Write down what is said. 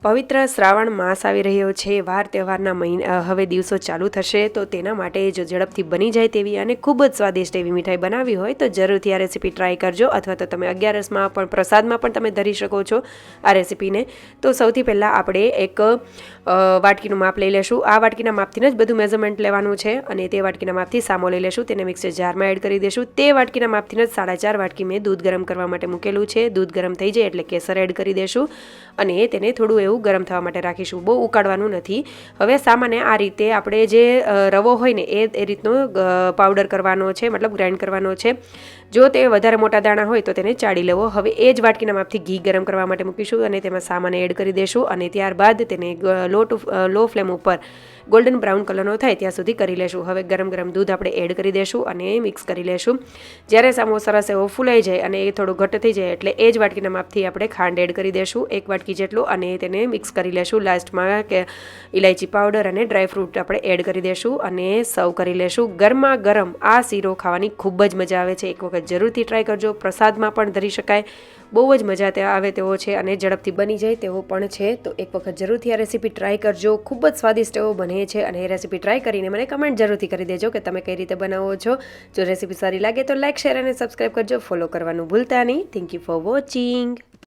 પવિત્ર શ્રાવણ માસ આવી રહ્યો છે, વાર તહેવારના મહિના હવે દિવસો ચાલુ થશે, તો તેના માટે જો ઝડપથી બની જાય તેવી અને ખૂબ જ સ્વાદિષ્ટ એવી મીઠાઈ બનાવી હોય તો જરૂરથી આ રેસીપી ટ્રાય કરજો, અથવા તો તમે 11 પણ પ્રસાદમાં પણ તમે ધરી શકો છો આ રેસીપીને. તો સૌથી પહેલાં આપણે એક વાટકીનું માપ લઈ લેશું. આ વાટકીના માપથી જ બધું મેઝરમેન્ટ લેવાનું છે, અને તે વાટકીના માપથી સામો લઈ લેશું, તેને મિક્સર જારમાં એડ કરી દઈશું. તે વાટકીના માપથી જ 4.5 વાટકી મેં દૂધ ગરમ કરવા માટે મૂકેલું છે. દૂધ ગરમ થઈ જાય એટલે કેસર એડ કરી દઈશું અને તેને થોડું એવું ગરમ થવા માટે રાખીશું, બહુ ઉકાળવાનું નથી. હવે સામાન્ય આ રીતે આપણે જે રવો હોય ને એ રીતનો પાવડર કરવાનો છે, મતલબ ગ્રાઇન્ડ કરવાનો છે. જો તે વધારે મોટા દાણા હોય તો તેને ચાળી લેવો. હવે એ જ વાટકીના માપથી ઘી ગરમ કરવા માટે મૂકીશું અને તેમાં સામાન્ય એડ કરી દઈશું, અને ત્યારબાદ તેને લો ફ્લેમ ઉપર ગોલ્ડન બ્રાઉન કલરનો થાય ત્યાં સુધી કરી લેશું. હવે ગરમ ગરમ દૂધ આપણે એડ કરી દઈશું અને મિક્સ કરી લેશું. જ્યારે સામો સરસ એવો ફૂલાઈ જાય અને એ થોડો ઘટ્ટ થઈ જાય એટલે એ જ વાટકીના માપથી આપણે ખાંડ એડ કરી દઈશું, 1 વાટકી જેટલું, અને તેને મિક્સ કરી લેશું. લાસ્ટમાં કે ઇલાયચી પાવડર અને ડ્રાયફ્રૂટ આપણે એડ કરી દઈશું અને સર્વ કરી લેશું. ગરમા ગરમ આ શીરો ખાવાની ખૂબ જ મજા આવે છે. એક વખત જરૂરથી ટ્રાય કરજો. પ્રસાદમાં પણ ધરી શકાય, બહુ જ મજા આવે તેવો છે અને ઝડપથી બની જાય તેવો પણ છે. તો એક વખત જરૂરથી આ રેસીપી ટ્રાય કરજો. ખૂબ જ સ્વાદિષ્ટ એવો બને છે, અને એ રેસીપી ટ્રાય કરીને મને કમેન્ટ જરૂરથી કરી દેજો કે તમે કઈ રીતે બનાવો છો. જો રેસીપી સારી લાગે તો લાઇક, શેર અને સબસ્ક્રાઈબ કરજો. ફોલો કરવાનું ભૂલતા નહીં. Thank you for watching.